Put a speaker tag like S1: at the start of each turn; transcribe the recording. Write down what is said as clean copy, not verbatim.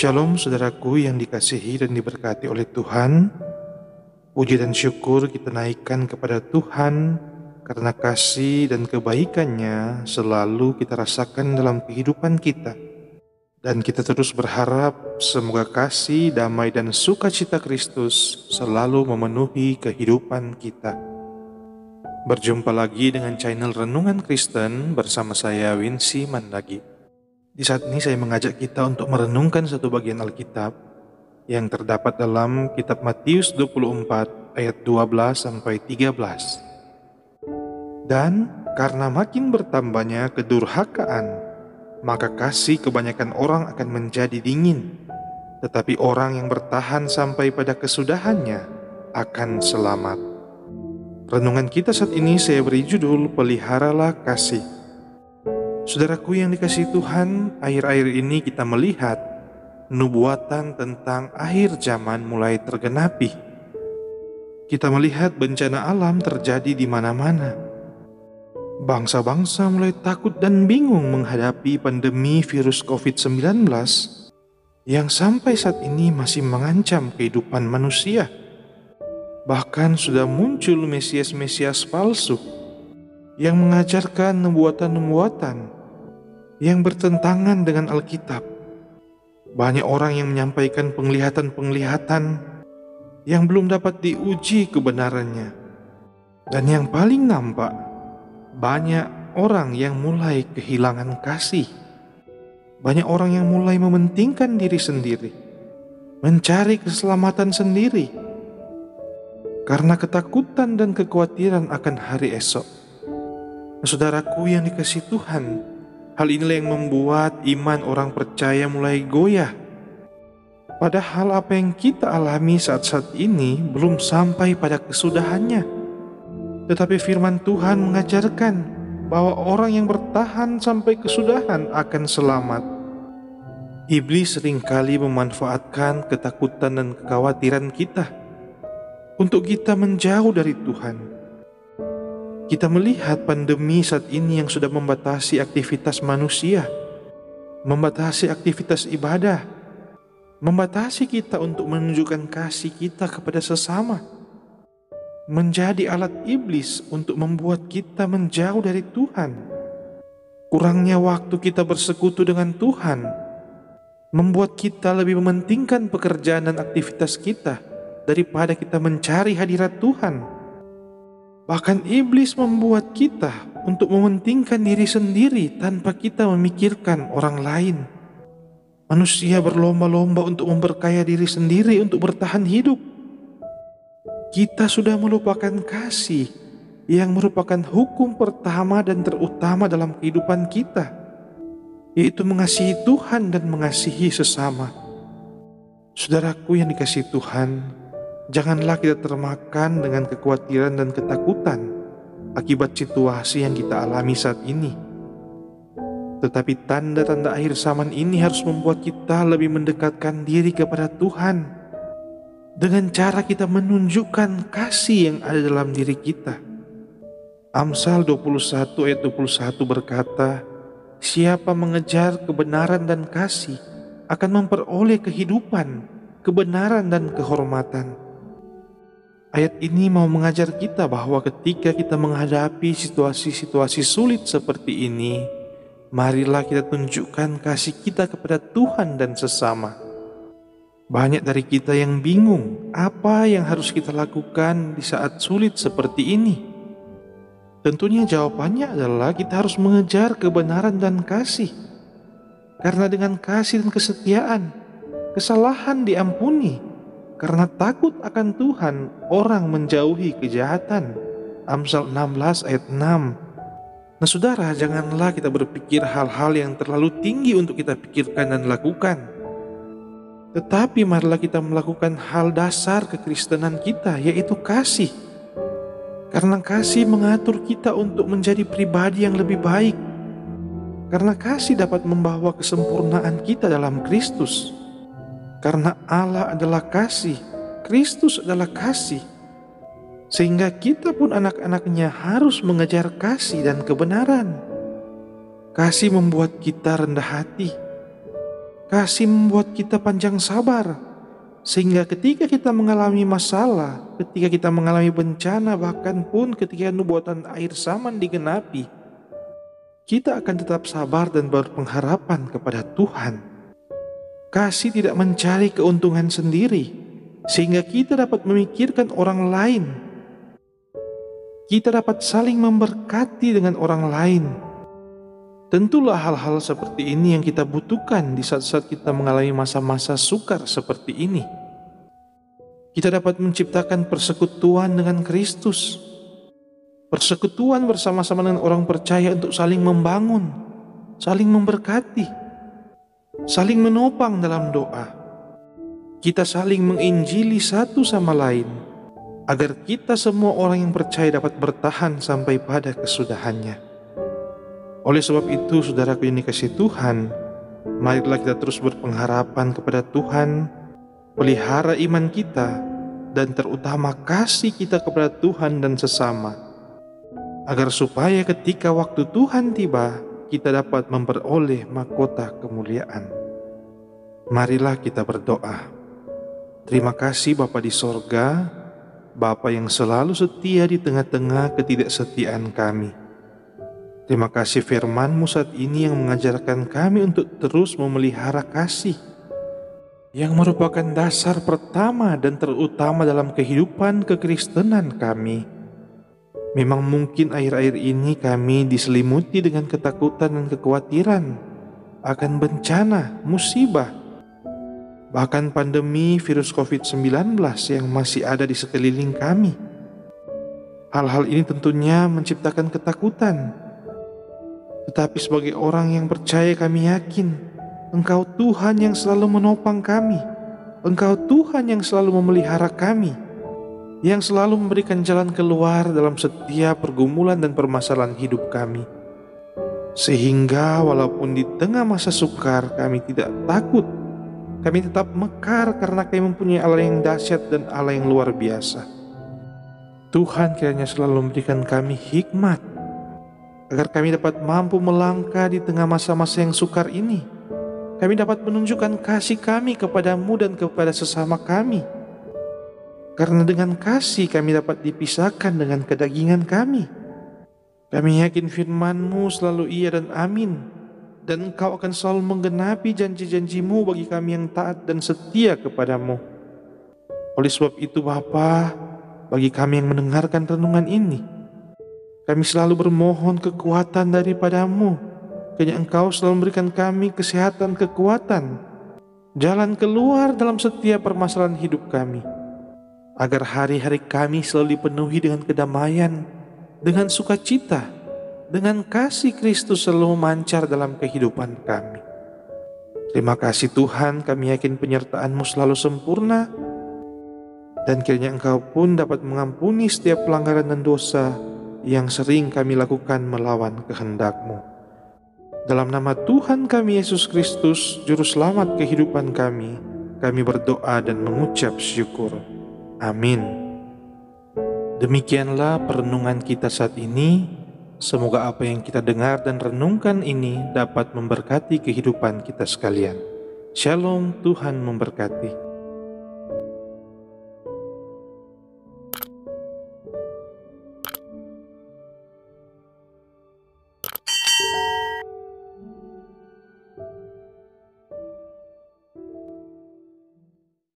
S1: Shalom saudaraku yang dikasihi dan diberkati oleh Tuhan. Puji dan syukur kita naikkan kepada Tuhan karena kasih dan kebaikannya selalu kita rasakan dalam kehidupan kita. Dan kita terus berharap semoga kasih, damai dan sukacita Kristus selalu memenuhi kehidupan kita. Berjumpa lagi dengan channel Renungan Kristen bersama saya Wincy Mandagi. Di saat ini saya mengajak kita untuk merenungkan satu bagian Alkitab yang terdapat dalam kitab Matius 24 ayat 12 sampai 13. Dan karena makin bertambahnya kedurhakaan, maka kasih kebanyakan orang akan menjadi dingin, tetapi orang yang bertahan sampai pada kesudahannya akan selamat. Renungan kita saat ini saya beri judul Peliharalah Kasih. Saudaraku yang dikasihi Tuhan, akhir-akhir ini kita melihat nubuatan tentang akhir zaman mulai tergenapi. Kita melihat bencana alam terjadi di mana-mana. Bangsa-bangsa mulai takut dan bingung menghadapi pandemi virus COVID-19 yang sampai saat ini masih mengancam kehidupan manusia. Bahkan sudah muncul mesias-mesias palsu yang mengajarkan nubuatan-nubuatan yang bertentangan dengan Alkitab. Banyak orang yang menyampaikan penglihatan-penglihatan yang belum dapat diuji kebenarannya. Dan yang paling nampak, banyak orang yang mulai kehilangan kasih. Banyak orang yang mulai mementingkan diri sendiri, mencari keselamatan sendiri, karena ketakutan dan kekhawatiran akan hari esok. Saudaraku yang dikasihi Tuhan, hal inilah yang membuat iman orang percaya mulai goyah. Padahal apa yang kita alami saat-saat ini belum sampai pada kesudahannya. Tetapi firman Tuhan mengajarkan bahwa orang yang bertahan sampai kesudahan akan selamat. Iblis seringkali memanfaatkan ketakutan dan kekhawatiran kita untuk kita menjauh dari Tuhan. Kita melihat pandemi saat ini yang sudah membatasi aktivitas manusia, membatasi aktivitas ibadah, membatasi kita untuk menunjukkan kasih kita kepada sesama, menjadi alat iblis untuk membuat kita menjauh dari Tuhan. Kurangnya waktu kita bersekutu dengan Tuhan membuat kita lebih mementingkan pekerjaan dan aktivitas kita daripada kita mencari hadirat Tuhan. Bahkan iblis membuat kita untuk mementingkan diri sendiri tanpa kita memikirkan orang lain. Manusia berlomba-lomba untuk memperkaya diri sendiri untuk bertahan hidup. Kita sudah melupakan kasih yang merupakan hukum pertama dan terutama dalam kehidupan kita, yaitu mengasihi Tuhan dan mengasihi sesama. Saudaraku yang dikasihi Tuhan, janganlah kita termakan dengan kekhawatiran dan ketakutan akibat situasi yang kita alami saat ini. Tetapi tanda-tanda akhir zaman ini harus membuat kita lebih mendekatkan diri kepada Tuhan dengan cara kita menunjukkan kasih yang ada dalam diri kita. Amsal 21 ayat 21 berkata, "Siapa mengejar kebenaran dan kasih akan memperoleh kehidupan, kebenaran dan kehormatan." Ayat ini mau mengajar kita bahwa ketika kita menghadapi situasi-situasi sulit seperti ini, marilah kita tunjukkan kasih kita kepada Tuhan dan sesama. Banyak dari kita yang bingung apa yang harus kita lakukan di saat sulit seperti ini. Tentunya jawabannya adalah kita harus mengejar kebenaran dan kasih. Karena dengan kasih dan kesetiaan, kesalahan diampuni. Karena takut akan Tuhan, orang menjauhi kejahatan. Amsal 16 ayat 6. Nah saudara, janganlah kita berpikir hal-hal yang terlalu tinggi untuk kita pikirkan dan lakukan. Tetapi marilah kita melakukan hal dasar kekristenan kita, yaitu kasih. Karena kasih mengatur kita untuk menjadi pribadi yang lebih baik. Karena kasih dapat membawa kesempurnaan kita dalam Kristus. Karena Allah adalah kasih, Kristus adalah kasih. Sehingga kita pun anak-anaknya harus mengejar kasih dan kebenaran. Kasih membuat kita rendah hati. Kasih membuat kita panjang sabar, sehingga ketika kita mengalami masalah, ketika kita mengalami bencana, bahkan pun ketika nubuatan air zaman digenapi, kita akan tetap sabar dan berpengharapan kepada Tuhan. Kasih tidak mencari keuntungan sendiri, sehingga kita dapat memikirkan orang lain. Kita dapat saling memberkati dengan orang lain. Tentulah hal-hal seperti ini yang kita butuhkan di saat-saat kita mengalami masa-masa sukar seperti ini. Kita dapat menciptakan persekutuan dengan Kristus, persekutuan bersama-sama dengan orang percaya untuk saling membangun, saling memberkati, saling menopang dalam doa. Kita saling menginjili satu sama lain, agar kita semua orang yang percaya dapat bertahan sampai pada kesudahannya. Oleh sebab itu, saudaraku yang dikasihi Tuhan, marilah kita terus berpengharapan kepada Tuhan, pelihara iman kita, dan terutama kasih kita kepada Tuhan dan sesama, agar supaya ketika waktu Tuhan tiba, kita dapat memperoleh mahkota kemuliaan. Marilah kita berdoa. Terima kasih Bapa di sorga, Bapa yang selalu setia di tengah-tengah ketidaksetiaan kami. Terima kasih firman-Mu saat ini yang mengajarkan kami untuk terus memelihara kasih, yang merupakan dasar pertama dan terutama dalam kehidupan kekristenan kami. Memang mungkin akhir-akhir ini kami diselimuti dengan ketakutan dan kekhawatiran akan bencana, musibah, bahkan pandemi virus COVID-19 yang masih ada di sekeliling kami. Hal-hal ini tentunya menciptakan ketakutan. Tetapi sebagai orang yang percaya, kami yakin Engkau Tuhan yang selalu menopang kami. Engkau Tuhan yang selalu memelihara kami, yang selalu memberikan jalan keluar dalam setiap pergumulan dan permasalahan hidup kami. Sehingga walaupun di tengah masa sukar kami tidak takut, kami tetap mekar karena kami mempunyai Allah yang dahsyat dan Allah yang luar biasa. Tuhan kiranya selalu memberikan kami hikmat, agar kami dapat mampu melangkah di tengah masa-masa yang sukar ini. Kami dapat menunjukkan kasih kami kepadamu dan kepada sesama kami. Karena dengan kasih kami dapat dipisahkan dengan kedagingan kami. Kami yakin firman-Mu selalu iya dan amin, dan Engkau akan selalu menggenapi janji-janji-Mu bagi kami yang taat dan setia kepadamu. Oleh sebab itu Bapa, bagi kami yang mendengarkan renungan ini, kami selalu bermohon kekuatan daripada-Mu. Kiranya Engkau selalu memberikan kami kesehatan, kekuatan, jalan keluar dalam setiap permasalahan hidup kami, agar hari-hari kami selalu dipenuhi dengan kedamaian, dengan sukacita, dengan kasih Kristus selalu memancar dalam kehidupan kami. Terima kasih Tuhan, kami yakin penyertaan-Mu selalu sempurna, dan kiranya Engkau pun dapat mengampuni setiap pelanggaran dan dosa yang sering kami lakukan melawan kehendak-Mu. Dalam nama Tuhan kami Yesus Kristus, Juru Selamat kehidupan kami berdoa dan mengucap syukur. Amin. Demikianlah perenungan kita saat ini. Semoga apa yang kita dengar dan renungkan ini dapat memberkati kehidupan kita sekalian. Shalom, Tuhan memberkati.